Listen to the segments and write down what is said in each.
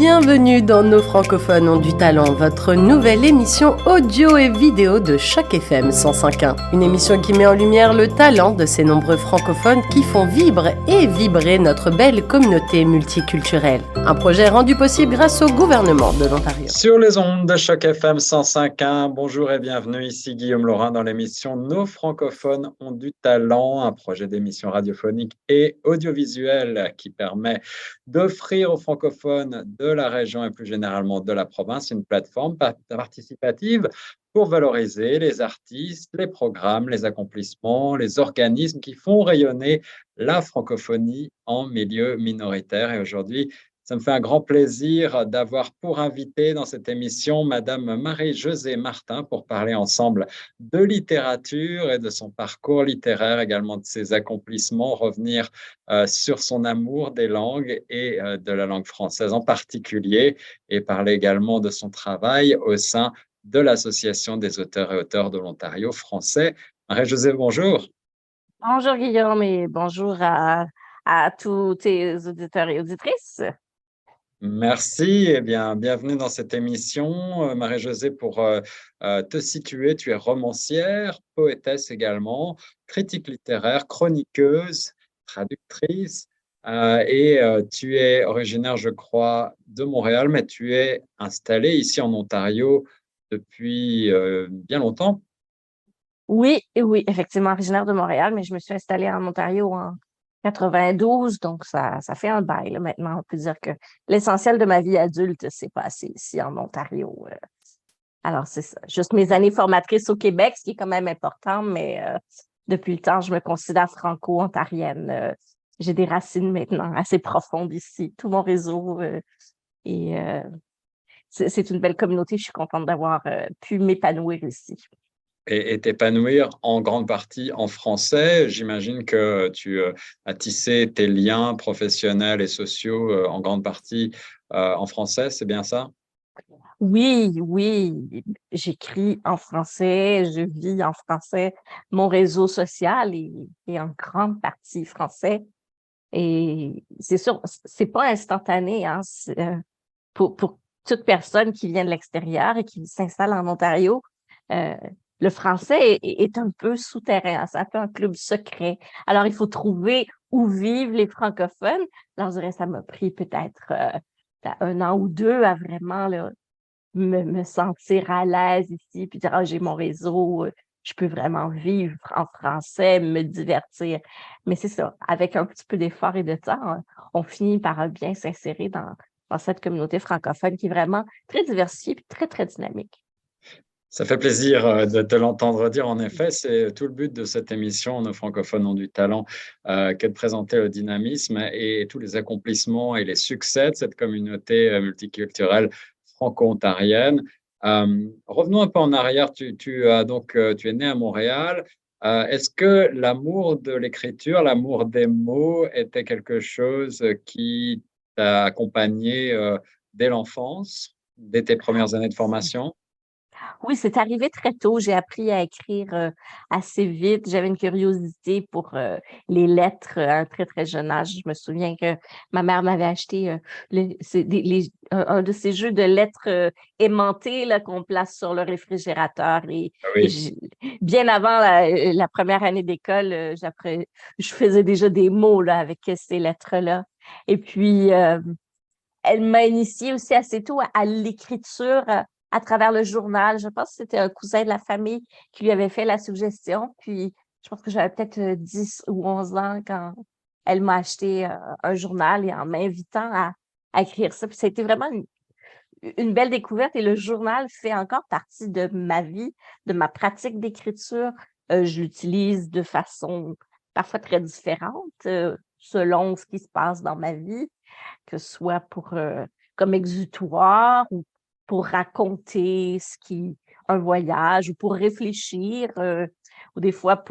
Bienvenue dans Nos francophones ont du talent, votre nouvelle émission audio et vidéo de Choc FM 105.1. Une émission qui met en lumière le talent de ces nombreux francophones qui font vibrer notre belle communauté multiculturelle. Un projet rendu possible grâce au gouvernement de l'Ontario. Sur les ondes de Choc FM 105.1, bonjour et bienvenue, ici Guillaume Laurin dans l'émission Nos francophones ont du talent, un projet d'émission radiophonique et audiovisuelle qui permet d'offrir aux francophones de la région et plus généralement de la province une plateforme participative pour valoriser les artistes, les programmes, les accomplissements, les organismes qui font rayonner la francophonie en milieu minoritaire. Et aujourd'hui, ça me fait un grand plaisir d'avoir pour invitée dans cette émission Madame Marie-Josée Martin pour parler ensemble de littérature et de son parcours littéraire, également de ses accomplissements, revenir sur son amour des langues et de la langue française en particulier, et parler également de son travail au sein de l'Association des auteurs et auteures de l'Ontario français. Marie-Josée, bonjour. Bonjour Guillaume et bonjour à tous tes auditeurs et auditrices. Merci, eh bien, bienvenue dans cette émission. Marie-Josée, pour te situer, tu es romancière, poétesse également, critique littéraire, chroniqueuse, traductrice, tu es originaire, je crois, de Montréal, mais tu es installée ici en Ontario depuis bien longtemps. Oui, effectivement, originaire de Montréal, mais je me suis installée en Ontario en 92, donc ça fait un bail là, maintenant. On peut dire que l'essentiel de ma vie adulte s'est passé ici en Ontario. Alors, c'est ça. Juste mes années formatrices au Québec, ce qui est quand même important, mais depuis le temps, je me considère franco-ontarienne. J'ai des racines maintenant assez profondes ici. Tout mon réseau et c'est une belle communauté. Je suis contente d'avoir pu m'épanouir ici. Et t'épanouir en grande partie en français. J'imagine que tu as tissé tes liens professionnels et sociaux en grande partie en français, c'est bien ça? Oui, j'écris en français, je vis en français. Mon réseau social est en grande partie français. Et c'est sûr, c'est pas instantané, hein. Pour toute personne qui vient de l'extérieur et qui s'installe en Ontario, euh, le français est un peu souterrain, hein, c'est un peu un club secret. Alors, il faut trouver où vivent les francophones. Alors, je dirais, ça m'a pris peut-être 1 an ou 2 à vraiment là, me sentir à l'aise ici, puis dire, ah, j'ai mon réseau, je peux vraiment vivre en français, me divertir. Mais c'est ça, avec un petit peu d'effort et de temps, on finit par bien s'insérer dans cette communauté francophone qui est vraiment très diversifiée et très, très dynamique. Ça fait plaisir de te l'entendre dire. En effet, c'est tout le but de cette émission, Nos francophones ont du talent, qu'est de présenter le dynamisme et tous les accomplissements et les succès de cette communauté multiculturelle franco-ontarienne. Revenons un peu en arrière. Tu es né à Montréal. Est-ce que l'amour de l'écriture, l'amour des mots était quelque chose qui t'a accompagné dès l'enfance, dès tes premières années de formation? Oui, c'est arrivé très tôt. J'ai appris à écrire assez vite. J'avais une curiosité pour les lettres à un très, très jeune âge. Je me souviens que ma mère m'avait acheté un de ces jeux de lettres aimantées là, qu'on place sur le réfrigérateur. Ah Et oui. bien avant la première année d'école, je faisais déjà des mots là, avec ces lettres-là. Et puis, elle m'a initiée aussi assez tôt à l'écriture à travers le journal. Je pense que c'était un cousin de la famille qui lui avait fait la suggestion. Puis, je pense que j'avais peut-être 10 ou 11 ans quand elle m'a acheté un journal et en m'invitant à écrire ça. Puis, ça a été vraiment une belle découverte et le journal fait encore partie de ma vie, de ma pratique d'écriture. Je l'utilise de façon parfois très différente selon ce qui se passe dans ma vie, que ce soit comme exutoire ou pour raconter un voyage ou pour réfléchir ou des fois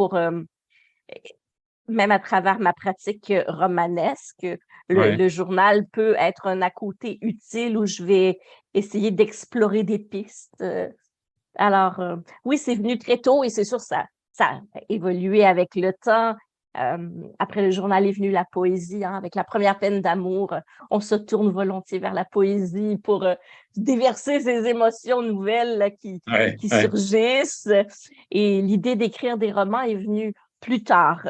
même à travers ma pratique romanesque, Ouais. le journal peut être un à côté utile où je vais essayer d'explorer des pistes. Alors, oui, c'est venu très tôt et c'est sûr, ça a évolué avec le temps. Après le journal est venu la poésie, hein, avec la première peine d'amour. On se tourne volontiers vers la poésie pour déverser ces émotions nouvelles là, Ouais, qui ouais. surgissent. Et l'idée d'écrire des romans est venue plus tard.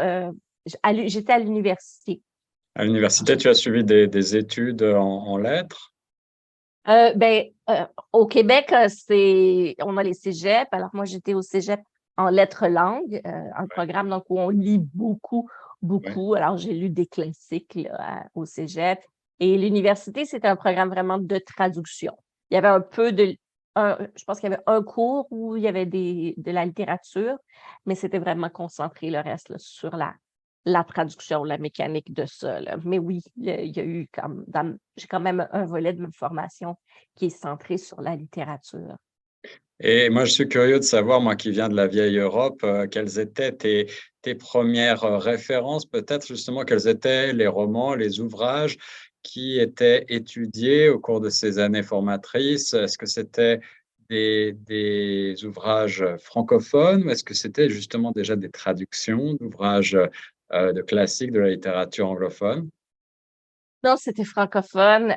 J'étais à l'université. À l'université, tu as suivi des études en lettres? Ben, au Québec, on a les cégeps. Alors, moi, j'étais au cégep en lettres langues, un programme donc, où on lit beaucoup, Ouais. beaucoup. Alors, j'ai lu des classiques là, au cégep. Et l'université, c'était un programme vraiment de traduction. Il y avait un peu je pense qu'il y avait un cours où il y avait de la littérature, mais c'était vraiment concentré le reste là, sur la traduction, la mécanique de ça. Là. Mais oui, il y a eu j'ai quand même un volet de ma formation qui est centré sur la littérature. Et moi, je suis curieux de savoir, moi qui viens de la vieille Europe, quelles étaient tes premières références, peut-être justement, quels étaient les romans, les ouvrages qui étaient étudiés au cours de ces années formatrices? Est-ce que c'était des ouvrages francophones ou est-ce que c'était justement déjà des traductions d'ouvrages de classiques de la littérature anglophone? Non, c'était francophone.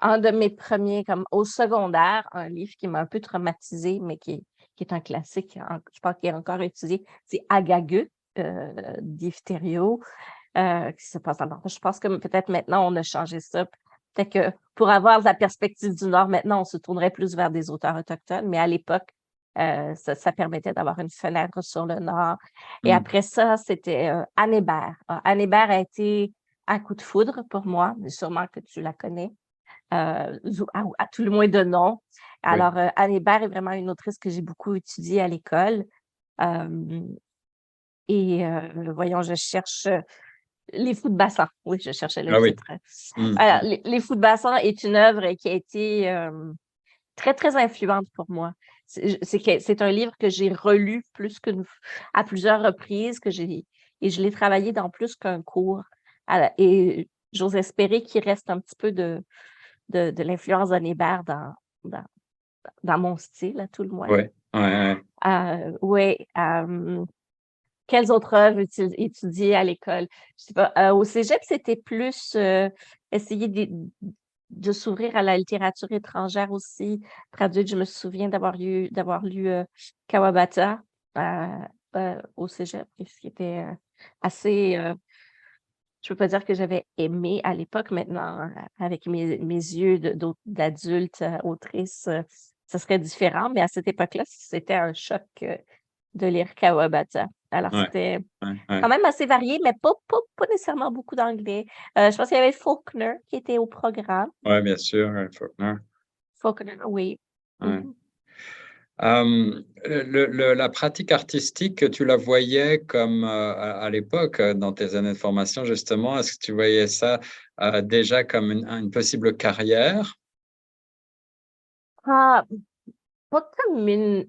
Un de mes premiers, comme au secondaire, un livre qui m'a un peu traumatisée, mais qui est un classique, je pense qu'il est encore étudié, c'est Agaguc, d'Yves Thériault, qui se passe dans Je pense que peut-être maintenant, on a changé ça. Peut-être que pour avoir la perspective du Nord, maintenant, on se tournerait plus vers des auteurs autochtones, mais à l'époque, ça permettait d'avoir une fenêtre sur le Nord. Et Hmm. après ça, c'était Anne Hébert. Anne Hébert a été un coup de foudre pour moi, mais sûrement que tu la connais, à tout le moins de nom. Oui. Alors, Anne Hébert est vraiment une autrice que j'ai beaucoup étudiée à l'école. Euh, Voyons, je cherche Les Fous de Bassan. Oui, je cherchais le Ah oui. titre. Hmm, Alors, hmm. Les Fous de Bassan est une œuvre qui a été très, très influente pour moi. C'est un livre que j'ai relu à plusieurs reprises, et je l'ai travaillé dans plus qu'un cours. Et j'ose espérer qu'il reste un petit peu de l'influence d'Anne Hébert dans, dans mon style, à tout le moins. Ouais, ouais, ouais. Oui. Quelles autres œuvres étudiées à l'école? Je sais pas. Au cégep, c'était plus essayer de s'ouvrir à la littérature étrangère aussi. Traduite, je me souviens d'avoir lu Kawabata euh, au cégep, ce qui était assez. Je peux pas dire que j'avais aimé à l'époque. Maintenant, avec mes yeux d'adulte, autrice, ça serait différent. Mais à cette époque-là, c'était un choc de lire Kawabata. Alors, Ouais, c'était ouais, ouais. quand même assez varié, mais pas nécessairement beaucoup d'anglais. Je pense qu'il y avait Faulkner qui était au programme. Ouais, bien sûr, ouais, Faulkner. Faulkner, oui. Ouais. Mhm. La pratique artistique, tu la voyais comme à l'époque, dans tes années de formation, justement, est-ce que tu voyais ça déjà comme une possible carrière? Ah, pas comme une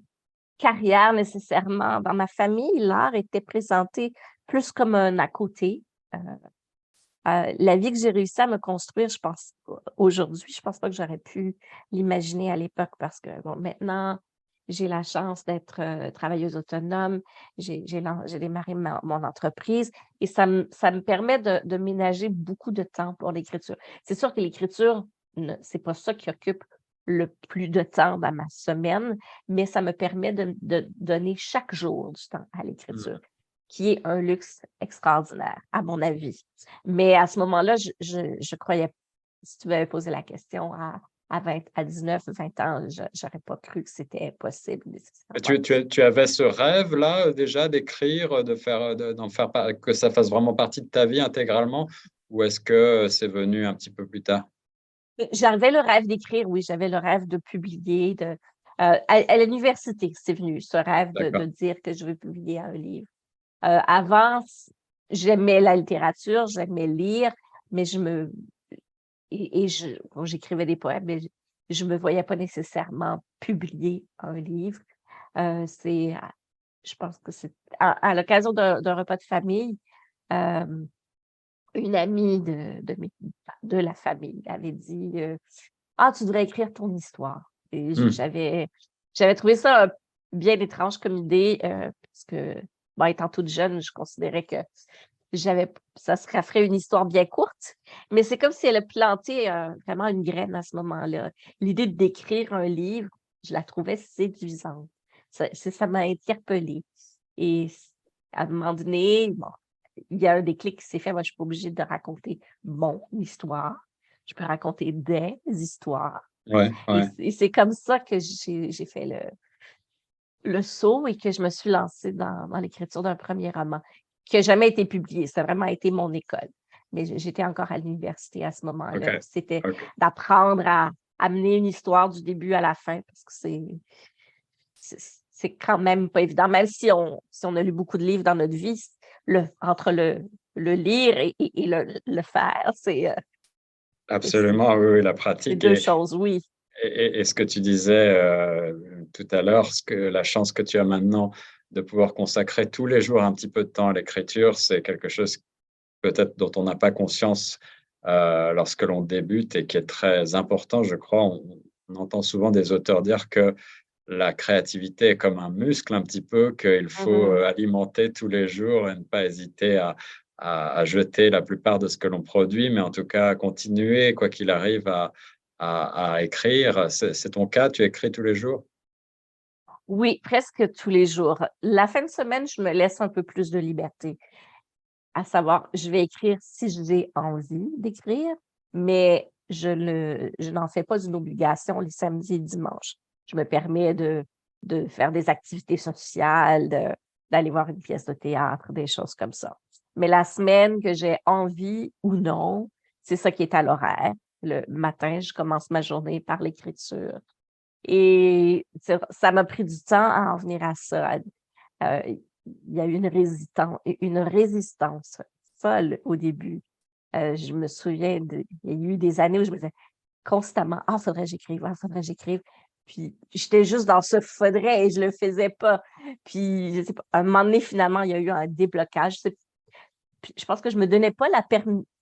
carrière nécessairement. Dans ma famille, l'art était présenté plus comme un à côté. Euh, la vie que j'ai réussi à me construire, je pense, aujourd'hui, je pense pas que j'aurais pu l'imaginer à l'époque parce que, bon, maintenant, j'ai la chance d'être travailleuse autonome, j'ai démarré mon entreprise et ça me permet de ménager beaucoup de temps pour l'écriture. C'est sûr que l'écriture, c'est pas ça qui occupe le plus de temps dans ma semaine, mais ça me permet de donner chaque jour du temps à l'écriture, Mm. qui est un luxe extraordinaire, à mon avis. Mais à ce moment-là, je croyais, si tu m'avais posé la question à 19, 20 ans, je n'aurais pas cru que c'était possible Et nécessairement. tu avais ce rêve-là déjà d'écrire, d'en faire, que ça fasse vraiment partie de ta vie intégralement, ou est-ce que c'est venu un petit peu plus tard? J'avais le rêve d'écrire, oui, j'avais le rêve de publier. À l'université, c'est venu, ce rêve de D'accord. dire que je veux publier un livre. Avant, j'aimais la littérature, j'aimais lire, mais bon, j'écrivais des poèmes, mais je me voyais pas nécessairement publier un livre. C'est, je pense que c'est à l'occasion d'un repas de famille, euh, une amie de la famille avait dit Ah, tu devrais écrire ton histoire. Et Mm. j'avais trouvé ça bien étrange comme idée, parce que bon, étant toute jeune, je considérais que ça ferait une histoire bien courte, mais c'est comme si elle a planté vraiment une graine à ce moment-là. L'idée d'écrire un livre, je la trouvais séduisante. Ça m'a interpellée. Et à un moment donné, bon, il y a un déclic qui s'est fait. Moi, je suis pas obligée de raconter mon histoire. Je peux raconter des histoires. Ouais, ouais. Et c'est comme ça que j'ai fait le saut et que je me suis lancée dans l'écriture d'un premier roman qui n'a jamais été publié. Ça a vraiment été mon école. Mais j'étais encore à l'université à ce moment-là. OK, C'était OK. d'apprendre à amener une histoire du début à la fin parce que c'est quand même pas évident. Même si on a lu beaucoup de livres dans notre vie, entre le lire et le faire, Absolument, oui, oui, la c'est pratique deux choses, oui. et ce que tu disais tout à l'heure, la chance que tu as maintenant de pouvoir consacrer tous les jours un petit peu de temps à l'écriture, c'est quelque chose peut-être dont on n'a pas conscience lorsque l'on débute et qui est très important, je crois. On entend souvent des auteurs dire que la créativité est comme un muscle un petit peu, qu'il faut Mhm. alimenter tous les jours et ne pas hésiter à jeter la plupart de ce que l'on produit, mais en tout cas continuer, quoi qu'il arrive, à écrire. C'est ton cas, tu écris tous les jours? Oui, presque tous les jours. La fin de semaine, je me laisse un peu plus de liberté. À savoir, je vais écrire si j'ai envie d'écrire, mais je n'en fais pas une obligation les samedis et dimanches. Je me permets de faire des activités sociales, d'aller voir une pièce de théâtre, des choses comme ça. Mais la semaine que j'ai envie ou non, c'est ça qui est à l'horaire. Le matin, je commence ma journée par l'écriture. Et ça m'a pris du temps à en venir à ça. Il y a eu une résistance folle au début. Je me souviens, il y a eu des années où je me disais constamment, ah, faudrait que j'écrive, ah, faudrait que j'écrive. Puis j'étais juste dans ce faudrait et je le faisais pas. Puis, je sais pas, à un moment donné, finalement, il y a eu un déblocage. Puis, je pense que je me donnais pas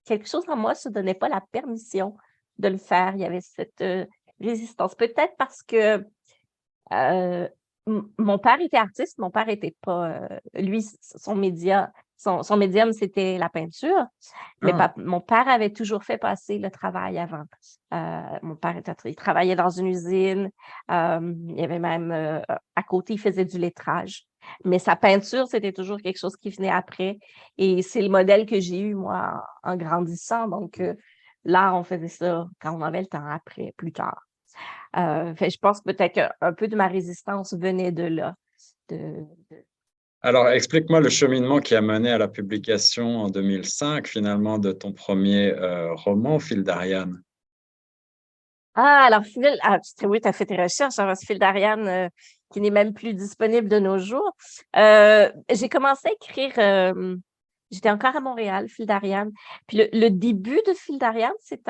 quelque chose en moi se donnait pas la permission de le faire. Il y avait cette résistance. Peut-être parce que euh, mon père était artiste, mon père était pas. Lui, son médium, c'était la peinture. Mais Ah, mon père avait toujours fait passer le travail avant. Mon père il travaillait dans une usine. Il y avait même à côté, il faisait du lettrage. Mais sa peinture, c'était toujours quelque chose qui venait après. Et c'est le modèle que j'ai eu, moi, en grandissant. Donc, là, on faisait ça quand on avait le temps après, plus tard. Je pense peut-être qu'un peu de ma résistance venait de là. De... alors, explique-moi le cheminement qui a mené à la publication en 2005, finalement, de ton premier roman, Fil d'Ariane. Ah, alors, oui, tu as fait tes recherches, hein, ce fil d'Ariane qui n'est même plus disponible de nos jours. J'ai commencé à écrire, j'étais encore à Montréal, fil d'Ariane. Puis le début de fil d'Ariane, c'est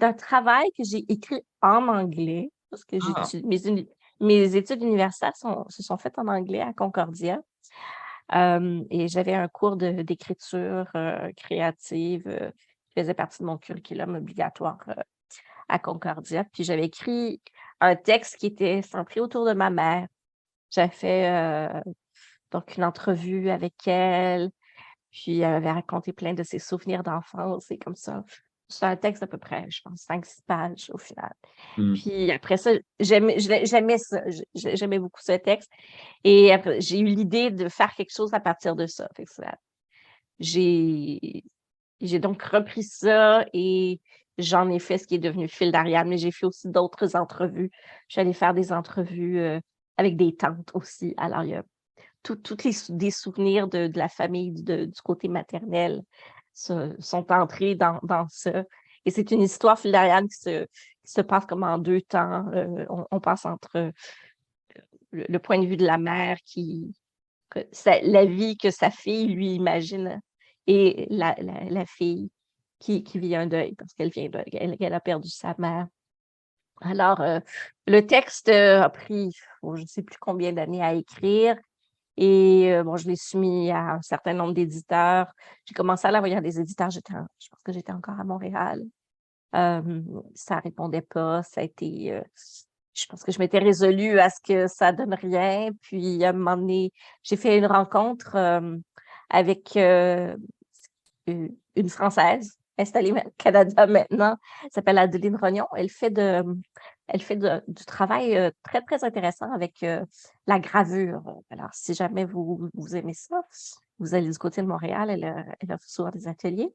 un travail que j'ai écrit en anglais, parce que Ah, mes études universitaires se sont faites en anglais à Concordia. Et j'avais un cours d'écriture créative qui faisait partie de mon curriculum obligatoire à Concordia. Puis j'avais écrit un texte qui était centré autour de ma mère. J'avais fait donc une entrevue avec elle, puis elle m'avait raconté plein de ses souvenirs d'enfance et comme ça. C'est un texte d'à peu près, je pense, 5-6 pages au final. hmm. Puis après ça, j'aimais ça, j'aimais beaucoup ce texte. Et après, j'ai eu l'idée de faire quelque chose à partir de ça. Fait que j'ai j'ai donc repris ça et j'en ai fait ce qui est devenu Fil d'Ariane, mais j'ai fait aussi d'autres entrevues. Je suis allée faire des entrevues avec des tantes aussi. Alors, il y a des souvenirs de la famille du côté maternel sont entrés dans ça. Et c'est une histoire Fil d'Ariane qui se passe comme en deux temps. On passe entre le point de vue de la mère la vie que sa fille lui imagine et la fille qui vit un deuil parce qu'elle a perdu sa mère. Alors, le texte a pris, je ne sais plus combien d'années à écrire et bon, je l'ai soumis à un certain nombre d'éditeurs. J'ai commencé à l'envoyer à des éditeurs, je pense que j'étais encore à Montréal. Ça répondait pas, ça a été je pense que je m'étais résolue à ce que ça donne rien. Puis, à un moment donné, j'ai fait une rencontre avec une Française installée au Canada maintenant. Elle s'appelle Adeline Rognon. Du travail très, très intéressant avec la gravure. Alors, si jamais vous aimez ça, vous allez du côté de Montréal, elle offre souvent des ateliers.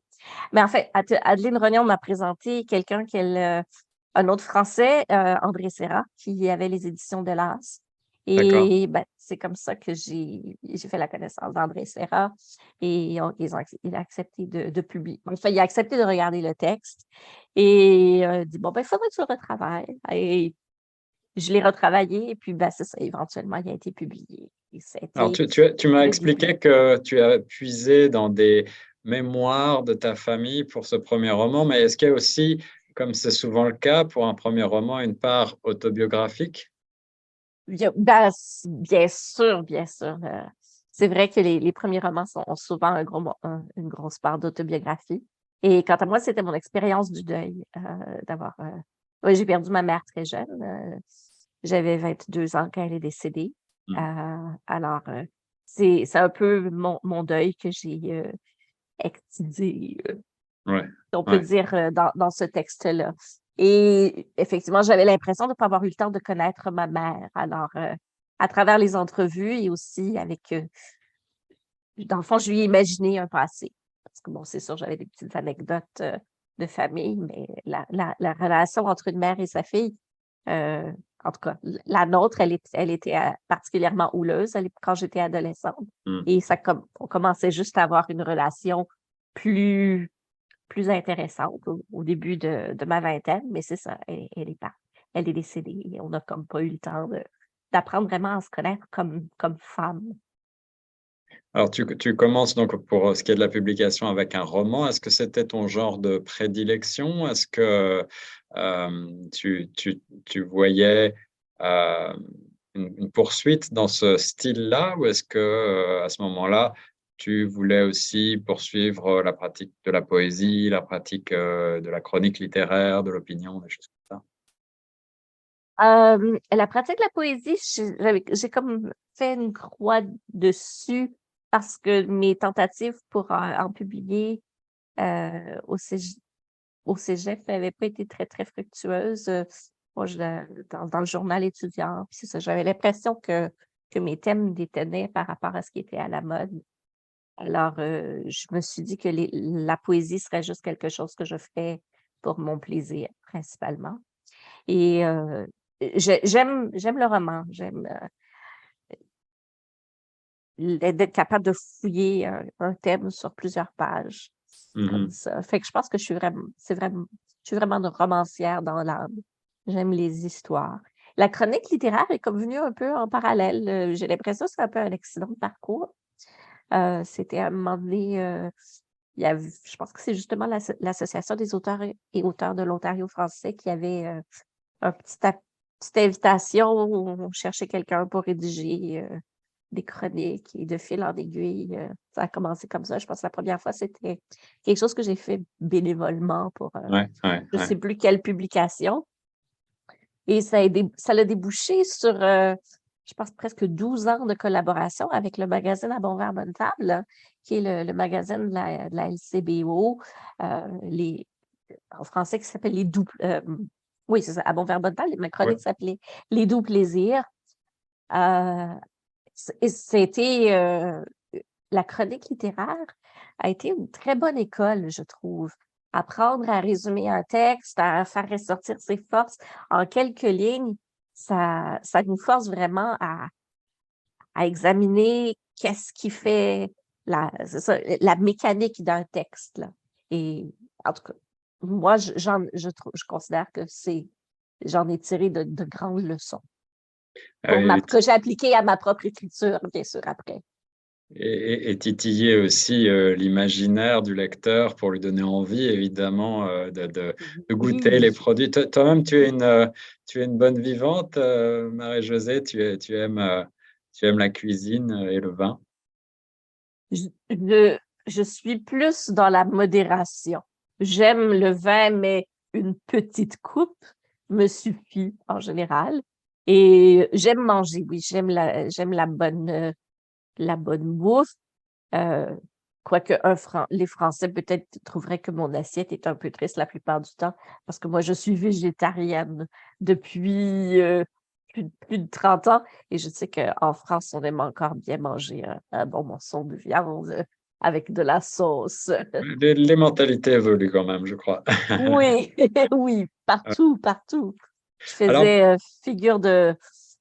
Mais en fait, Adeline Rognon m'a présenté quelqu'un un autre Français, André Serra, qui avait les éditions de l'As. D'accord. Et ben, c'est comme ça que j'ai fait la connaissance d'André Serra et il a accepté de publier. Enfin, il a accepté de regarder le texte et dit, bon, ben, il faudrait que tu le retravailles. Et je l'ai retravaillé et puis, ben, c'est ça, éventuellement, il a été publié. Et ça a Alors, été tu m'as le début. expliqué que tu as puisé dans des mémoires de ta famille pour ce premier roman, mais est-ce qu'il y a aussi, comme c'est souvent le cas pour un premier roman, une part autobiographique? Ben, bien sûr, bien sûr. C'est vrai que les premiers romans ont souvent une grosse part d'autobiographie. Et quant à moi, c'était mon expérience du deuil d'avoir. Oui, j'ai perdu ma mère très jeune. J'avais 22 ans quand elle est décédée. Hmm. Alors, c'est un peu mon deuil que j'ai extisé, Ouais, si on peut ouais. dire, dans ce texte-là. Et effectivement, j'avais l'impression de ne pas avoir eu le temps de connaître ma mère. Alors, à travers les entrevues et aussi avec, dans le fond, je lui ai imaginé un passé. Parce que bon, c'est sûr, j'avais des petites anecdotes de famille, mais la relation entre une mère et sa fille, euh, en tout cas, la nôtre, elle était particulièrement houleuse quand j'étais adolescente. Hmm. Et on commençait juste à avoir une relation plus intéressante au début de ma vingtaine, mais c'est ça, elle est décédée et on n'a comme pas eu le temps d'apprendre vraiment à se connaître comme femme. Alors, tu commences donc pour ce qui est de la publication avec un roman. Est-ce que c'était ton genre de prédilection? Est-ce que tu voyais euh, une poursuite dans ce style-là ou est-ce que à ce moment-là, tu voulais aussi poursuivre la pratique de la poésie, la pratique de la chronique littéraire, de l'opinion, des choses comme ça? La pratique de la poésie, j'ai comme fait une croix dessus parce que mes tentatives pour en publier au cégep n'avaient pas été très, très fructueuses. Moi, dans le journal étudiant, puis c'est ça, j'avais l'impression que mes thèmes détenaient par rapport à ce qui était à la mode. Alors, je me suis dit que la poésie serait juste quelque chose que je ferais pour mon plaisir, principalement. Et j'aime le roman, j'aime d'être capable de fouiller un thème sur plusieurs pages, comme Mhm. ça. Fait que je pense que je suis vraiment une romancière dans l'âme. J'aime les histoires. La chronique littéraire est comme venue un peu en parallèle. J'ai l'impression que c'est un peu un accident de parcours. C'était à un moment donné, je pense que c'est justement l'Association des auteurs et auteurs de l'Ontario français qui avait un petite invitation où on cherchait quelqu'un pour rédiger des chroniques et de fil en aiguille, ça a commencé comme ça. Je pense que la première fois, c'était quelque chose que j'ai fait bénévolement pour Ouais, ouais, je ne ouais. sais plus quelle publication. Et ça l'a débouché sur, je pense, presque 12 ans de collaboration avec le magazine À Bon Verre Bonne Table, qui est le magazine de la LCBO, en français, qui s'appelle les doux. Oui, c'est ça, À Bon Verre Bonne Table. Ma Ouais. chronique s'appelait Les doux plaisirs. Et c'était la chronique littéraire a été une très bonne école, je trouve. Apprendre à résumer un texte, à faire ressortir ses forces en quelques lignes, ça nous force vraiment à examiner qu'est-ce qui fait c'est ça, la mécanique d'un texte, là. Et en tout cas, moi, je considère que j'en ai tiré de grandes leçons Et, que j'ai appliquées à ma propre écriture, bien sûr, après. et titiller aussi l'imaginaire du lecteur pour lui donner envie, évidemment, de goûter Oui. les produits. Toi-même, tu es une bonne vivante, Marie-Josée. Tu aimes la cuisine et le vin. Je, je, je suis plus dans la modération. J'aime le vin, mais une petite coupe. me suffit en général. Et j'aime manger, oui, j'aime la bonne bouffe. Euh, Quoique les Français peut-être trouveraient que mon assiette est un peu triste la plupart du temps, parce que moi, je suis végétarienne depuis plus de 30 ans, et je sais qu'en France, on aime encore bien manger un bon morceau de viande avec de la sauce. Les mentalités évoluent quand même, je crois. Oui, oui, partout, partout. Je Alors, faisais figure de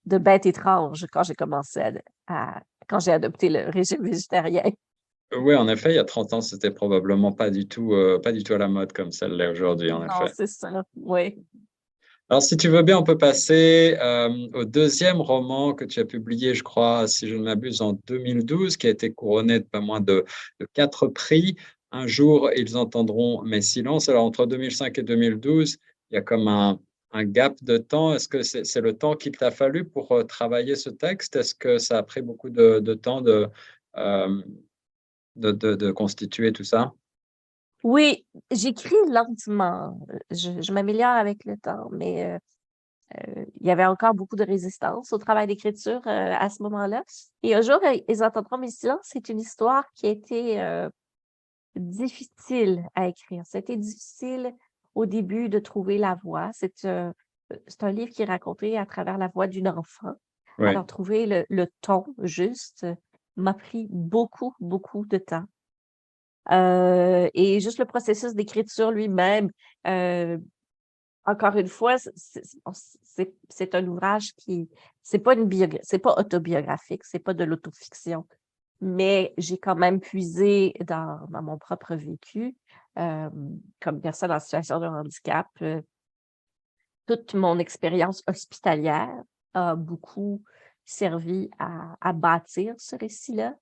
bête étrange quand j'ai commencé quand j'ai adopté le régime végétarien. oui, en effet, il y a 30 ans, c'était probablement pas du tout à la mode comme ça l'est aujourd'hui, en Non, effet. c'est ça, oui. Alors, si tu veux bien, on peut passer au deuxième roman que tu as publié, je crois, si je ne m'abuse, en 2012, qui a été couronné de pas moins de 4 prix. Un jour, ils entendront mes silences. Alors, entre 2005 et 2012, il y a comme un gap de temps. Est-ce que c'est le temps qu'il t'a fallu pour travailler ce texte? Est-ce que ça a pris beaucoup de temps euh, de constituer tout ça? Oui, j'écris lentement. Je m'améliore avec le temps, mais il y avait encore beaucoup de résistance au travail d'écriture à ce moment-là. Et un jour, ils entendront mes silences. C'est une histoire qui a été difficile à écrire. C'était difficile au début de trouver la voix. C'est un livre qui est raconté à travers la voix d'une enfant. Oui, Alors, trouver le ton juste m'a pris beaucoup, beaucoup de temps. Et juste le processus d'écriture lui-même, heu, encore une fois, c'est un ouvrage qui c'est pas autobiographique, c'est pas de l'autofiction, mais j'ai quand même puisé dans mon propre vécu, comme personne en situation de handicap. Toute mon expérience hospitalière a beaucoup servi à bâtir ce récit-là.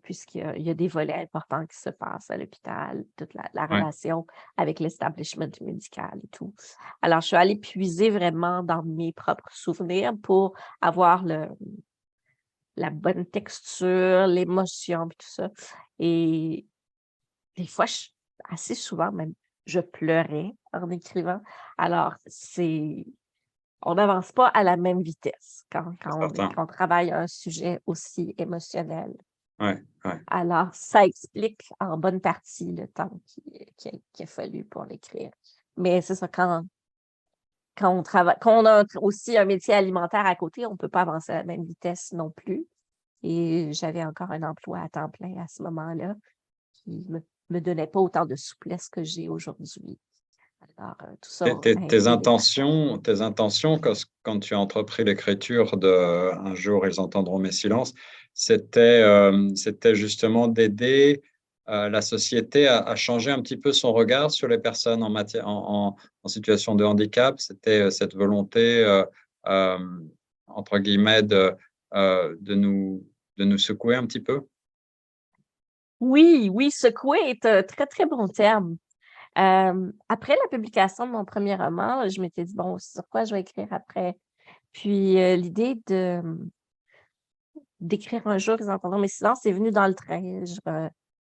Puisqu'il y a des volets importants qui se passent à l'hôpital, toute la oui, relation avec l'establishment médical et tout. Alors, je suis allée puiser vraiment dans mes propres souvenirs pour avoir la bonne texture, l'émotion, puis tout ça. Et des fois, assez souvent même, je pleurais en écrivant. Alors, on n'avance pas à la même vitesse c'est certain. quand on travaille un sujet aussi émotionnel. Oui, oui. Alors, ça explique en bonne partie le temps qu'il a fallu pour l'écrire. Mais c'est ça, quand on travaille, quand on a aussi un métier alimentaire à côté, on ne peut pas avancer à la même vitesse non plus. Et j'avais encore un emploi à temps plein à ce moment-là qui me donnait pas autant de souplesse que j'ai aujourd'hui. Alors, tout ça a aidé à ça. Tes intentions quand tu as entrepris l'écriture de Un jour, ils entendront mes silences, c'était justement d'aider la société à changer un petit peu son regard sur les personnes en situation de handicap. C'était cette volonté, euh, entre guillemets, de nous secouer un petit peu. Oui, oui, secouer est un très, très bon terme. Après la publication de mon premier roman, je m'étais dit, bon, sur quoi je vais écrire après? Puis l'idée d'écrire un jour, ils entendront mes silences, c'est venu dans le train.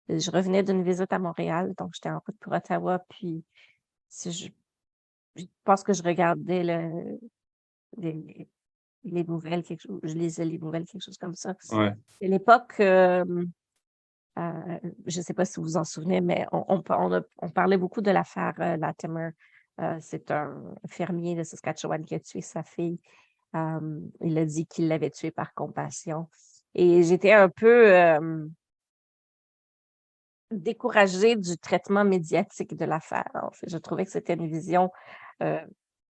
Je revenais d'une visite à Montréal, donc j'étais en route pour Ottawa, puis je, je pense que je regardais les, les nouvelles, je lisais les nouvelles, quelque chose comme ça. Ouais, À l'époque, je ne sais pas si vous vous en souvenez, mais on parlait beaucoup de l'affaire Latimer. C'est un fermier de Saskatchewan qui a tué sa fille. Il a dit qu'il l'avait tuée par compassion. Et j'étais un peu découragée du traitement médiatique de l'affaire. En fait, je trouvais que c'était une vision, euh,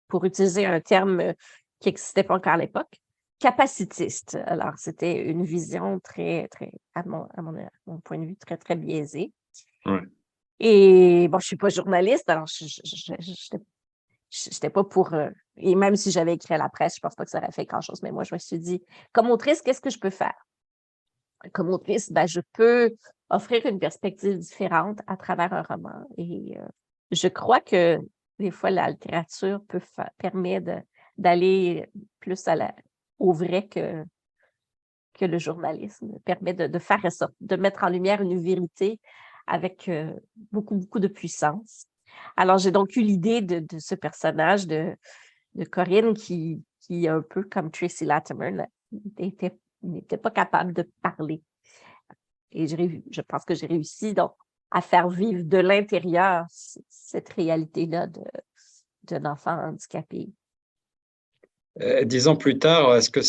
pour utiliser un terme qui n'existait pas encore à l'époque, capacitiste. Alors, c'était une vision très, très, à mon point de vue, très, très biaisée. ouais. Et bon, je suis pas journaliste, alors j'étais pas pour. Et même si j'avais écrit à la presse, je pense pas que ça aurait fait grand-chose. Mais moi, je me suis dit, comme autrice, qu'est-ce que je peux faire? Comme autrice, ben, je peux offrir une perspective différente à travers un roman. Et je crois que des fois, la littérature permet d'aller plus au vrai que le journalisme, permet de faire de mettre en lumière une vérité avec beaucoup, beaucoup de puissance. Alors, j'ai donc eu l'idée de ce personnage de Corinne qui est un peu comme Tracy Latimer, n'était pas capable de parler. Et je pense que j'ai réussi donc à faire vivre de l'intérieur cette réalité-là d'un enfant handicapé. 10 ans plus tard, est-ce que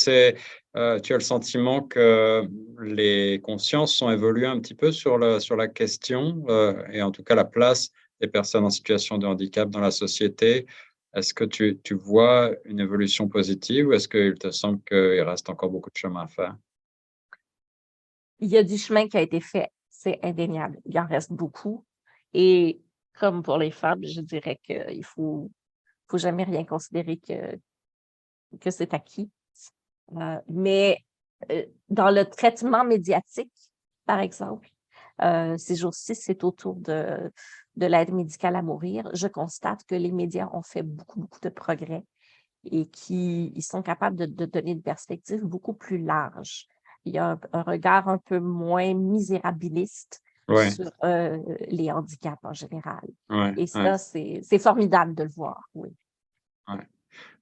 tu as le sentiment que les consciences ont évolué un petit peu sur la question et en tout cas la place des personnes en situation de handicap dans la société? Est-ce que tu vois une évolution positive ou est-ce qu'il te semble qu'il reste encore beaucoup de chemin à faire? Il y a du chemin qui a été fait, c'est indéniable. Il en reste beaucoup. Et comme pour les femmes, je dirais qu'il faut jamais rien considérer que c'est acquis. Mais dans le traitement médiatique, par exemple, ces jours-ci, c'est autour de l'aide médicale à mourir. Je constate que les médias ont fait beaucoup, beaucoup de progrès et qu'ils sont capables de donner une perspective beaucoup plus large. Il y a un regard un peu moins misérabiliste Ouais, sur les handicaps en général. ouais, Et ouais, ça, c'est formidable de le voir, oui. ouais.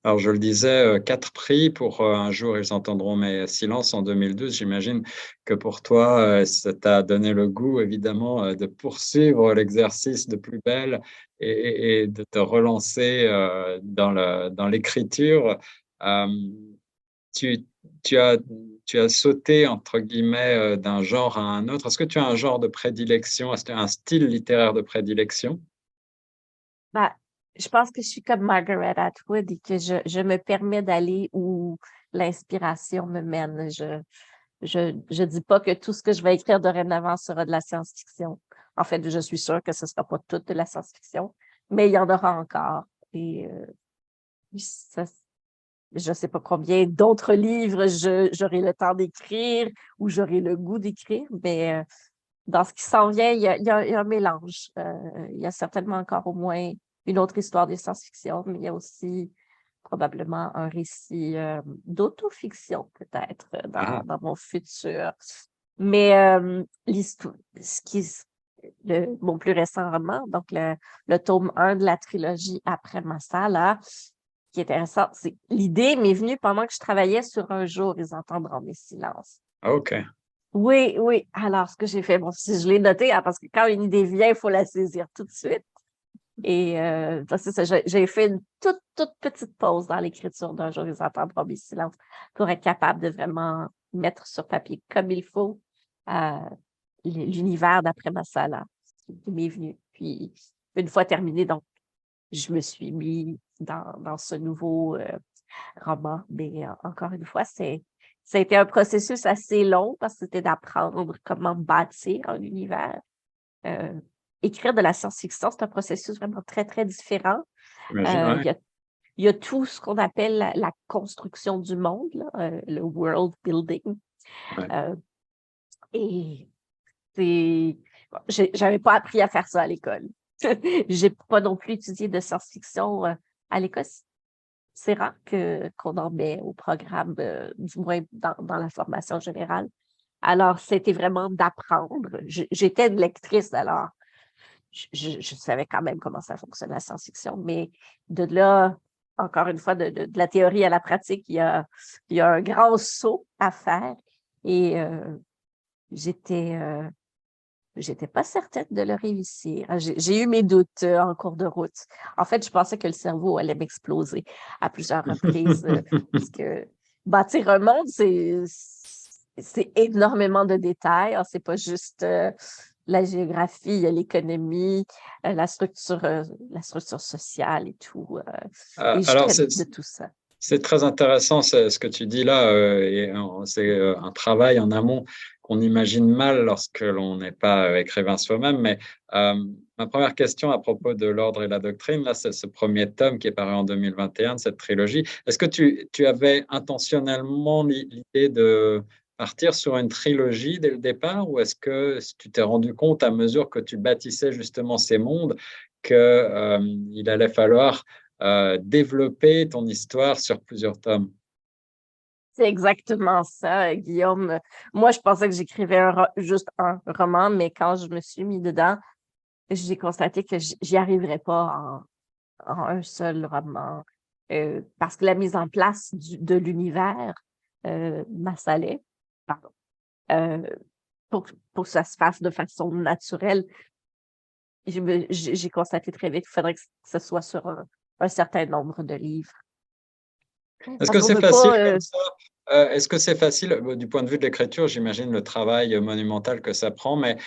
Alors, je le disais, 4 prix pour Un jour ils entendront mes silences en 2012. J'imagine que pour toi, ça t'a donné le goût, évidemment, de poursuivre l'exercice de Plus belle et de te relancer dans l'écriture. Hem, tu, tu as, tu as sauté, entre guillemets, d'un genre à un autre. Est-ce que tu as un genre de prédilection? Est-ce que tu as un style littéraire de prédilection? Ben, je pense que je suis comme Margaret Atwood et que je me permets d'aller où l'inspiration me mène. Je dis pas que tout ce que je vais écrire dorénavant sera de la science-fiction. En fait, je suis sûre que ce sera pas tout de la science-fiction, mais il y en aura encore. Et ça, je sais pas combien d'autres livres j'aurai le temps d'écrire ou j'aurai le goût d'écrire, mais dans ce qui s'en vient, il y a un mélange. Il y a certainement encore au moins une autre histoire de science-fiction, mais il y a aussi probablement un récit d'autofiction, peut-être, Ah, dans mon futur. Mais l'histoire, mon plus récent roman, donc le tome 1 de la trilogie Après Massala, qui est intéressant, c'est l'idée m'est venue pendant que je travaillais sur Un jour, ils entendront mes silences. OK. Oui, oui. Alors, ce que j'ai fait, bon, si je l'ai noté, hein, parce que quand une idée vient, il faut la saisir tout de suite. Et c'est ça, j'ai fait une toute petite pause dans l'écriture d'Un jour, ils entendront mes silences pour être capable de vraiment mettre sur papier comme il faut euh, l'univers d'après Massala qui m'est venu. Puis, une fois terminé, donc, je me suis mis dans ce nouveau roman. Mais encore une fois, ça a été un processus assez long parce que c'était d'apprendre comment bâtir un univers. Euh, Écrire de la science-fiction, c'est un processus vraiment très, très différent. J'imagine, Il ouais. y a tout ce qu'on appelle la construction du monde, là, le world building. Ouais. Euh, et c'est... bon, j'avais pas appris à faire ça à l'école. J'ai pas non plus étudié de science-fiction à l'école. C'est rare qu'on en met au programme, du moins dans la formation générale. Alors, c'était vraiment d'apprendre. J'étais une lectrice, alors je savais quand même comment ça fonctionne la science-fiction, mais de là, encore une fois, de la théorie à la pratique, il y a un grand saut à faire et j'étais j'étais pas certaine de le réussir. J'ai eu mes doutes en cours de route. En fait, je pensais que le cerveau allait m'exploser à plusieurs reprises parce que bâtir un monde, c'est énormément de détails. Alors, c'est pas juste la géographie, il y a l'économie, la structure sociale et tout. Et je Alors, traite de tout ça. c'est très intéressant ce que tu dis là, et c'est un travail en amont qu'on imagine mal lorsque l'on n'est pas écrivain soi-même. Mais ma première question à propos de l'ordre et la doctrine, là, c'est ce premier tome qui est paru en 2021 de cette trilogie. Est-ce que tu avais intentionnellement l'idée de partir sur une trilogie dès le départ, ou est-ce que tu t'es rendu compte à mesure que tu bâtissais justement ces mondes que il allait falloir développer ton histoire sur plusieurs tomes? C'est exactement ça, Guillaume. Moi, je pensais que j'écrivais juste un roman, mais quand je me suis mis dedans, j'ai constaté que j'y arriverais pas en un seul roman, parce que la mise en place de l'univers m'assalait, pardon, euh, pour que ça se fasse de façon naturelle. J'ai constaté très vite qu'il faudrait que ce soit sur un certain nombre de livres. Est-ce Parce que qu'on c'est veut facile pas. comme ça? Est-ce que c'est facile du point de vue de l'écriture, j'imagine le travail monumental que ça prend, mais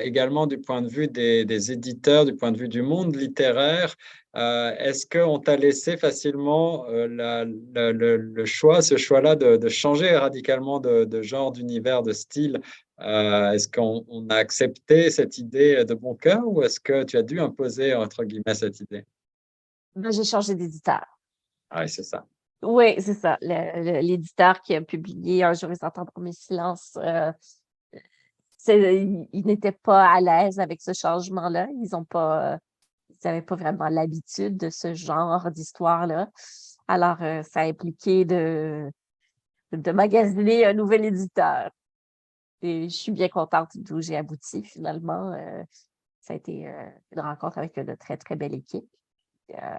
également du point de vue des éditeurs, du point de vue du monde littéraire, est-ce qu'on t'a laissé facilement le choix, ce choix-là de changer radicalement de genre, d'univers, de style? Est-ce qu'on a accepté cette idée de bon cœur ou est-ce que tu as dû imposer, entre guillemets, cette idée? Ben, j'ai changé d'éditeur. Ah, oui, c'est ça. Oui, c'est ça. L'éditeur qui a publié Un jour ils entendront mes silences, ils n'étaient pas à l'aise avec ce changement-là. Ils n'avaient pas vraiment l'habitude de ce genre d'histoire-là. Alors, ça a impliqué de magasiner un nouvel éditeur. Et je suis bien contente d'où j'ai abouti finalement. Ça a été une rencontre avec une très, très belle équipe.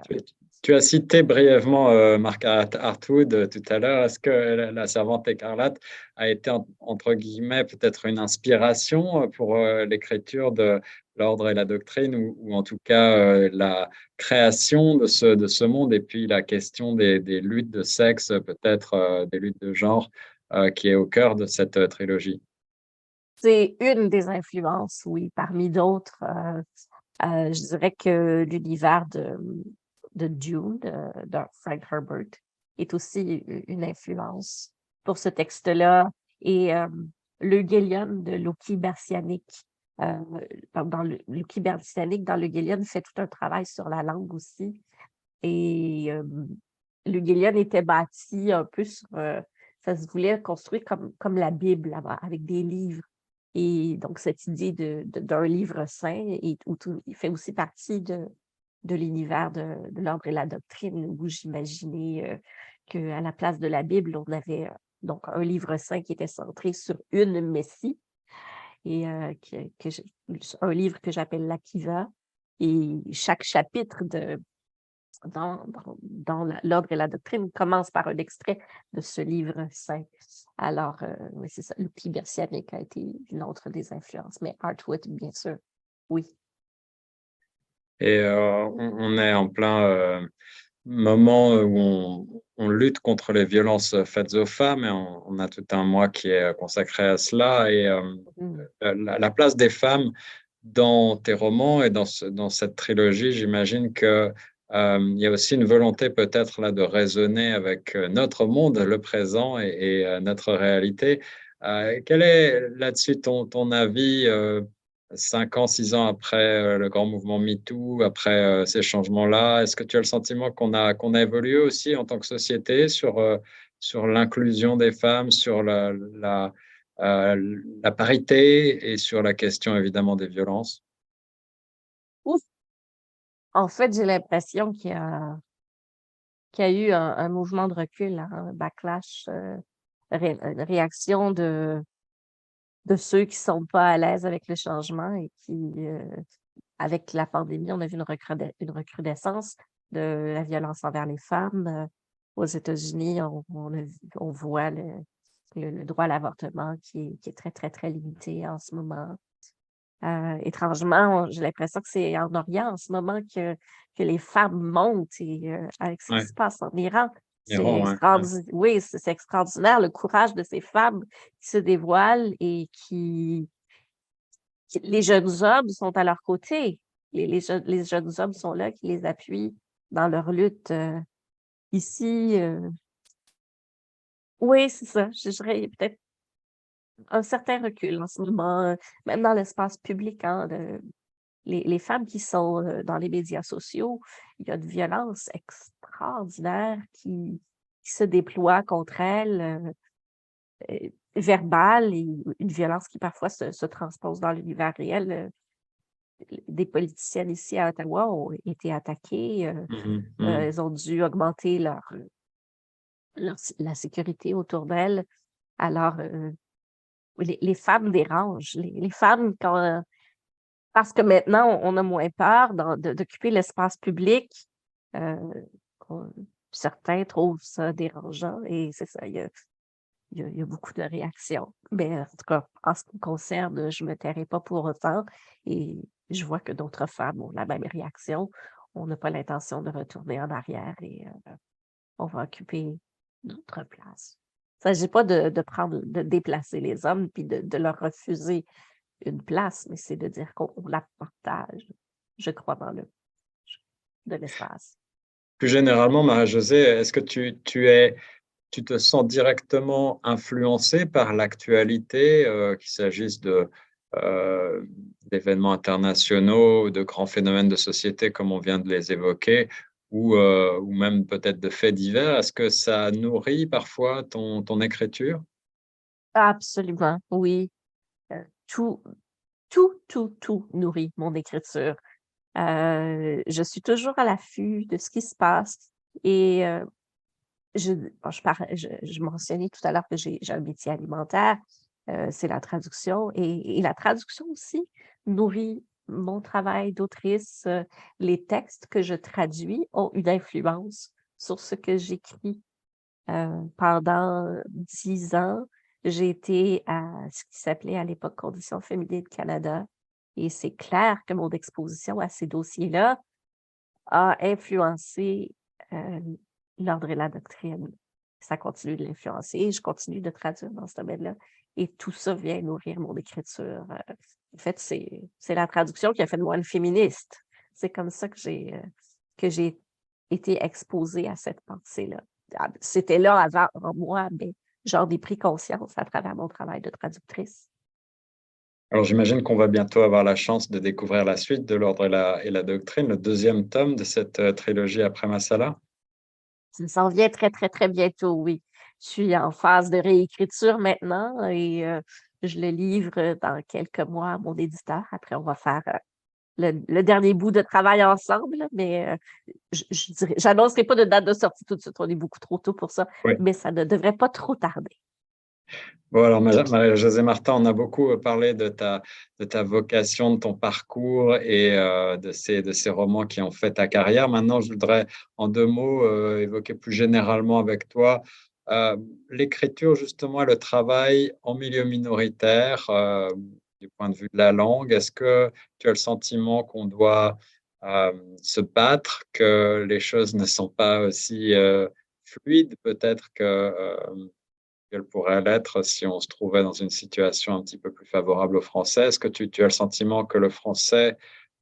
Tu, tu as cité brièvement Margaret Atwood tout à l'heure. Est-ce que La Servante écarlate a été, entre guillemets, peut-être une inspiration pour l'écriture de L'Ordre et la Doctrine, ou en tout cas la création de ce monde, et puis la question des luttes de sexe, peut-être des luttes de genre, qui est au cœur de cette trilogie? C'est une des influences, oui, parmi d'autres. Je dirais que l'univers de Dune, de Frank Herbert, est aussi une influence pour ce texte-là. Et le Gellion de Loki Bersianic, Loki Bersianic, dans le Gellion, fait tout un travail sur la langue aussi. Et le Gellion était bâti un peu sur... ça se voulait construire comme la Bible, avec des livres. Et donc, cette idée d'un livre saint, il fait aussi partie de l'univers de l'Ordre et la Doctrine, où j'imaginais qu'à la place de la Bible, on avait donc un livre saint qui était centré sur une Messie, et un livre que j'appelle l'Akiva. Et chaque chapitre dans l'Ordre et la Doctrine commence par un extrait de ce livre saint. Alors, oui, c'est ça. L'outil bersianique a été une autre des influences, mais Artwood, bien sûr, oui. Et on est en plein moment où on lutte contre les violences faites aux femmes, et on a tout un mois qui est consacré à cela. Et Mm. la place des femmes dans tes romans et dans cette trilogie, j'imagine que il y a aussi une volonté peut-être là de raisonner avec notre monde, le présent et notre réalité. Quel est là-dessus ton avis 5 ans, 6 ans après le grand mouvement MeToo, après ces changements-là? Est-ce que tu as le sentiment qu'on a évolué aussi en tant que société sur l'inclusion des femmes, sur la parité et sur la question évidemment des violences? Ouf! En fait, j'ai l'impression qu'il y a eu un mouvement de recul, hein, un backlash, une réaction de ceux qui sont pas à l'aise avec le changement et qui, avec la pandémie, on a vu une recrudescence de la violence envers les femmes. Aux États-Unis, on voit le droit à l'avortement qui est très, très, très limité en ce moment. Étrangement, j'ai l'impression que c'est en Orient en ce moment que les femmes montent, et avec ce qui Ouais, se passe en Iran, c'est Iran, ouais, ouais. extraordinaire. Oui, c'est extraordinaire le courage de ces femmes qui se dévoilent et les jeunes hommes sont à leur côté. Les jeunes hommes sont là, qui les appuient dans leur lutte. Ici, oui, c'est ça. Je dirais peut-être un certain recul en ce moment, même dans l'espace public, hein, les femmes qui sont dans les médias sociaux, il y a une violence extraordinaire qui se déploie contre elles, verbale, et une violence qui parfois se transpose dans l'univers réel. Des politiciennes ici à Ottawa ont été attaquées. Mhm, mhm. Elles ont dû augmenter la sécurité autour d'elles. Alors, les femmes dérangent. Les femmes, quand Parce que maintenant, on a moins peur d'occuper l'espace public. Euh, Certains trouvent ça dérangeant et c'est ça, il y a beaucoup de réactions. Mais en tout cas, en ce qui me concerne, je ne me tairai pas pour autant et je vois que d'autres femmes ont la même réaction. On n'a pas l'intention de retourner en arrière et on va occuper notre place. Il ne s'agit pas de déplacer les hommes puis de leur refuser une place, mais c'est de dire qu'on la partage, je crois, de l'espace. Plus généralement, Marie-Josée, est-ce que tu te sens directement influencée par l'actualité, qu'il s'agisse d'événements internationaux, de grands phénomènes de société comme on vient de les évoquer, ou même peut-être de faits divers? Est-ce que ça nourrit parfois ton écriture? Absolument, oui. Tout, tout nourrit mon écriture. Je suis toujours à l'affût de ce qui se passe et je mentionnais tout à l'heure que j'ai un métier alimentaire, c'est la traduction et la traduction aussi nourrit mon travail d'autrice. Les textes que je traduis ont une influence sur ce que j'écris. Pendant 10 ans, j'ai été à ce qui s'appelait à l'époque Conditions féminines Canada et c'est clair que mon exposition à ces dossiers-là a influencé l'ordre et la doctrine. Ça continue de l'influencer. Je continue de traduire dans ce domaine-là. Et tout ça vient nourrir mon écriture. En fait, c'est la traduction qui a fait de moi une féministe. C'est comme ça que j'ai été exposée à cette pensée-là. C'était là avant en moi, mais j'en ai pris conscience à travers mon travail de traductrice. Alors, j'imagine qu'on va bientôt avoir la chance de découvrir la suite de l'ordre et la doctrine, le deuxième tome de cette trilogie après Massala. Ça s'en vient très, très, très bientôt, oui. Je suis en phase de réécriture maintenant et je le livre dans quelques mois à mon éditeur. Après, on va faire le dernier bout de travail ensemble, mais j'annoncerai pas de date de sortie tout de suite. On est beaucoup trop tôt pour ça, Oui. mais ça ne devrait pas trop tarder. Bon, alors, Marie-Josée Martin, on a beaucoup parlé de ta vocation, de ton parcours et de ces romans qui ont fait ta carrière. Maintenant, je voudrais, en 2 mots, évoquer plus généralement avec toi l'écriture, justement, et le travail en milieu minoritaire, du point de vue de la langue. Est-ce que tu as le sentiment qu'on doit se battre, que les choses ne sont pas aussi fluides, peut-être qu'elle pourrait l'être si on se trouvait dans une situation un petit peu plus favorable au français? Est-ce que tu as le sentiment que le français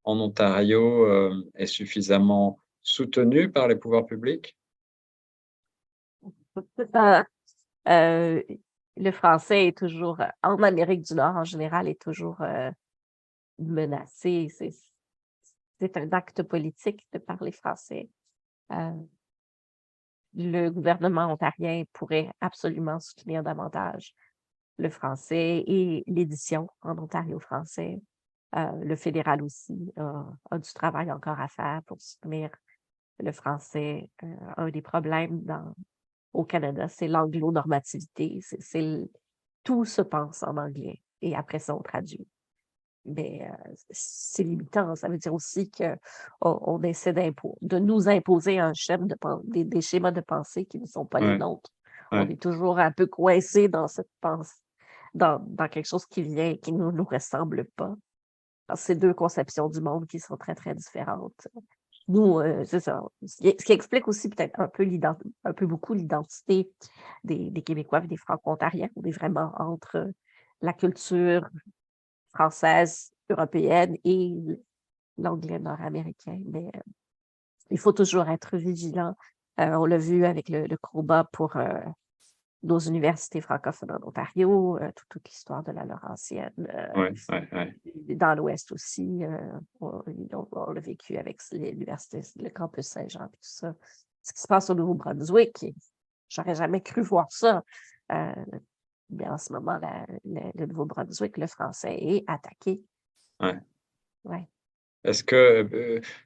en Ontario est suffisamment soutenu par les pouvoirs publics? Euh, euh, le français est toujours, en Amérique du Nord en général, est toujours menacé. C'est un acte politique de parler français. Euh, le gouvernement ontarien pourrait absolument soutenir davantage le français et l'édition en Ontario français. Le fédéral aussi a du travail encore à faire pour soutenir le français. Un des problèmes au Canada, c'est l'anglo-normativité. Tout se pense en anglais et après ça, on traduit. Mais c'est limitant. Ça veut dire aussi qu'on essaie de nous imposer des schémas de pensée qui ne sont pas les Ouais, nôtres. On ouais. est toujours un peu coincé dans cette pensée, dans quelque chose qui ne nous ressemble pas. C'est deux conceptions du monde qui sont très, très différentes. Nous, c'est ça. Ce qui explique aussi peut-être un peu beaucoup l'identité des Québécois et des Franco-Ontariens. On est vraiment entre la culture française, européenne et l'anglais nord-américain. Mais il faut toujours être vigilant. On l'a vu avec le combat pour nos universités francophones en Ontario, toute l'histoire de la Laurentienne. Ouais, ouais, ouais. Dans l'Ouest aussi, on l'a vécu avec l'université, le campus Saint-Jean et tout ça. Ce qui se passe au Nouveau-Brunswick, j'aurais jamais cru voir ça. Mais en ce moment, le Nouveau-Brunswick, le français est attaqué. Ouais. Ouais.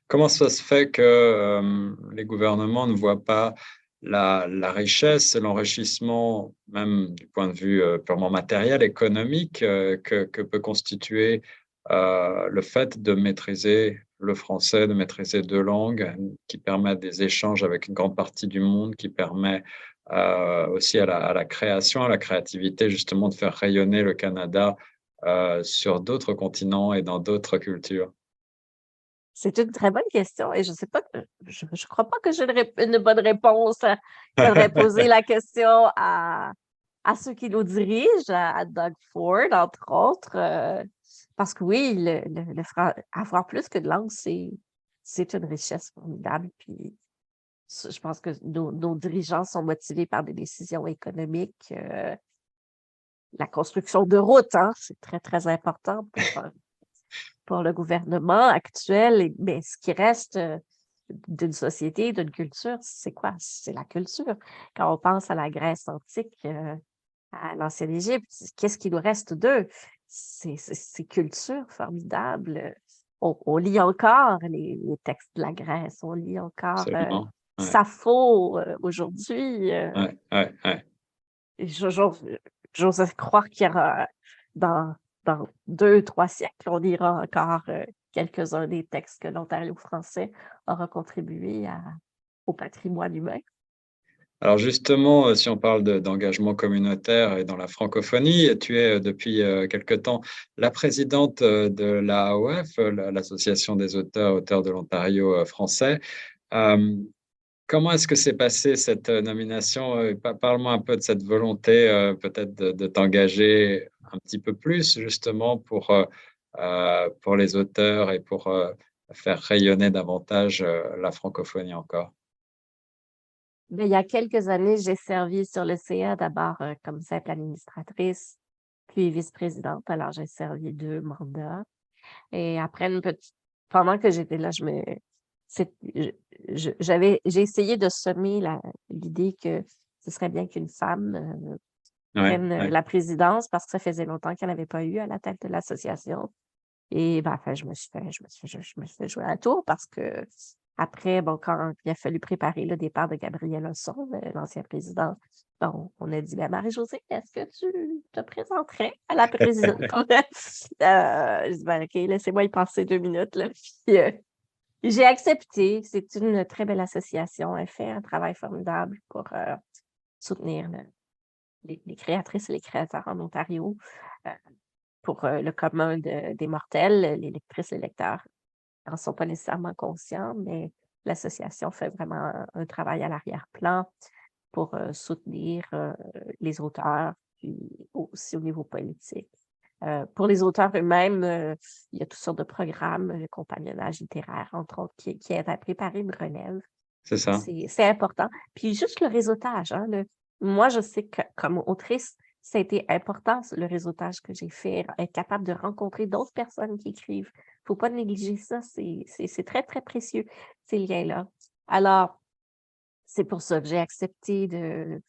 Comment ça se fait que les gouvernements ne voient pas la richesse et l'enrichissement, même du point de vue purement matériel, économique, que peut constituer le fait de maîtriser le français, de maîtriser deux langues, qui permettent des échanges avec une grande partie du monde, qui permet aussi à la création, à la créativité, justement, de faire rayonner le Canada sur d'autres continents et dans d'autres cultures? C'est une très bonne question et je sais pas je crois pas que j'ai une bonne réponse. Il faudrait poser la question à ceux qui nous dirigent, à Doug Ford, entre autres, parce que oui, avoir plus que de langue, c'est une richesse formidable. Puis je pense que nos dirigeants sont motivés par des décisions économiques. La construction de routes, hein, c'est très, très important pour le gouvernement actuel. Mais ce qui reste d'une société, d'une culture, c'est quoi? C'est la culture. Quand on pense à la Grèce antique, à l'ancienne Égypte, qu'est-ce qui nous reste d'eux? C'est culture formidable. On lit encore les textes de la Grèce, on lit encore Absolument. Ouais, Sappho aujourd'hui. ouais, ouais, ouais. Et j'ose croire qu'il y aura, dans 2, 3 siècles, on lira encore quelques-uns des textes que l'Ontario français aura contribué au patrimoine humain. Alors justement, si on parle d'engagement communautaire et dans la francophonie, tu es depuis quelque temps la présidente de l'AOF, l'Association des auteurs de l'Ontario français. Euh, Comment est-ce que s'est passée cette nomination? Parle-moi un peu de cette volonté peut-être de t'engager un petit peu plus justement pour les auteurs et pour faire rayonner davantage la francophonie encore. Mais il y a quelques années, j'ai servi sur le CA d'abord comme simple administratrice, puis vice-présidente. Alors, j'ai servi 2 mandats. Et après pendant que j'étais là, j'ai essayé de semer l'idée que ce serait bien qu'une femme Ouais, prenne ouais. la présidence parce que ça faisait longtemps qu'elle n'avait pas eu à la tête de l'association. Et ben, enfin, je me suis fait jouer à la tour parce que après, bon, quand il a fallu préparer le départ de Gabriel Hosson, l'ancien président, bon, on a dit, ben, Marie-Josée, est-ce que tu te présenterais à la présidence? Je dis, ben, OK, laissez-moi y passer 2 minutes, là. Puis, j'ai accepté. C'est une très belle association. Elle fait un travail formidable pour soutenir les créatrices et les créateurs en Ontario. Euh, pour le commun des mortels, les lectrices, les lecteurs n'en sont pas nécessairement conscients, mais l'association fait vraiment un travail à l'arrière-plan pour soutenir les auteurs, puis aussi au niveau politique. Pour les auteurs eux-mêmes, il y a toutes sortes de programmes, le compagnonnage littéraire, entre autres, qui aident à préparer une relève. C'est ça. C'est important. Puis juste le réseautage, hein, moi, je sais que comme autrice, ça a été important, le réseautage que j'ai fait, être capable de rencontrer d'autres personnes qui écrivent. Faut pas négliger ça, c'est très, très précieux, ces liens-là. Alors, c'est pour ça que j'ai accepté de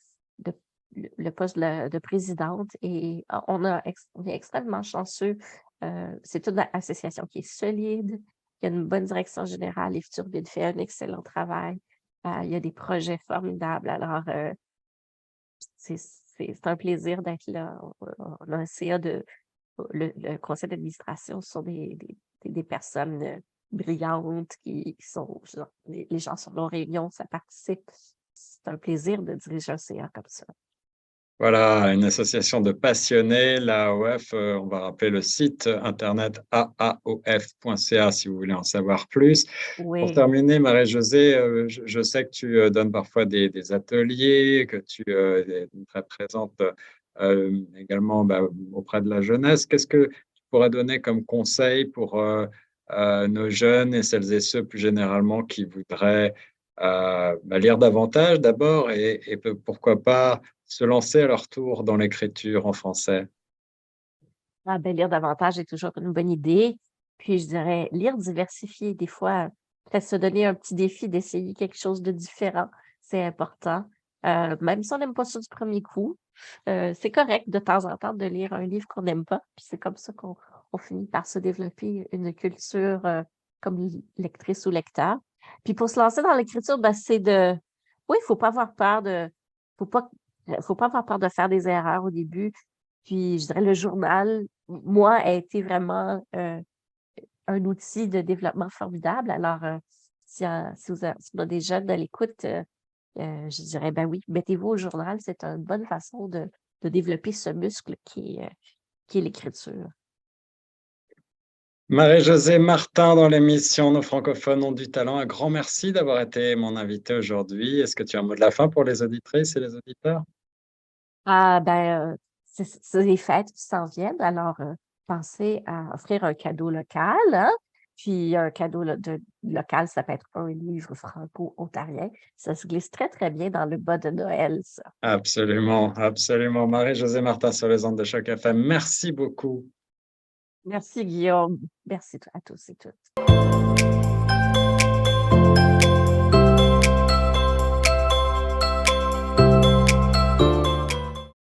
le poste de présidente et on est extrêmement chanceux. C'est une association qui est solide, qui a une bonne direction générale. Yves Turbide fait un excellent travail. Il y a des projets formidables. Alors, c'est un plaisir d'être là. On a un CA le conseil d'administration, ce sont des personnes brillantes qui sont, les gens sont en réunion, ça participe. C'est un plaisir de diriger un CA comme ça. Voilà, une association de passionnés, l'AOF. On va rappeler le site internet aaof.ca si vous voulez en savoir plus. Pour Oui, terminer, Marie-Josée, je sais que tu donnes parfois des ateliers, que tu es très présente également auprès de la jeunesse. Qu'est-ce que tu pourrais donner comme conseil pour nos jeunes et celles et ceux plus généralement qui voudraient lire davantage d'abord et pourquoi pas se lancer à leur tour dans l'écriture en français? lire davantage est toujours une bonne idée. Puis, je dirais, lire diversifié. Des fois, peut-être se donner un petit défi d'essayer quelque chose de différent. C'est important. Même si on n'aime pas ça du premier coup, c'est correct de temps en temps de lire un livre qu'on n'aime pas. Puis c'est comme ça qu'on finit par se développer une culture comme lectrice ou lecteur. Puis pour se lancer dans l'écriture, ben, oui, il faut pas avoir peur faut pas avoir peur de faire des erreurs au début. Puis je dirais le journal, moi, a été vraiment un outil de développement formidable. Alors, si on a des jeunes à l'écoute, je dirais, ben oui, mettez-vous au journal, c'est une bonne façon de développer ce muscle qui est l'écriture. Marie-Josée Martin dans l'émission Nos francophones ont du talent. Un grand merci d'avoir été mon invité aujourd'hui. Est-ce que tu as un mot de la fin pour les auditrices et les auditeurs? Ah, ben, c'est les fêtes qui s'en viennent, alors pensez à offrir un cadeau local, hein? Puis un cadeau local, ça peut être un livre franco-ontarien. Ça se glisse très, très bien dans le bas de Noël, ça. Absolument, absolument. Marie-Josée Martin sur les ondes de Choc FM. Merci beaucoup. Merci, Guillaume. Merci à tous et toutes.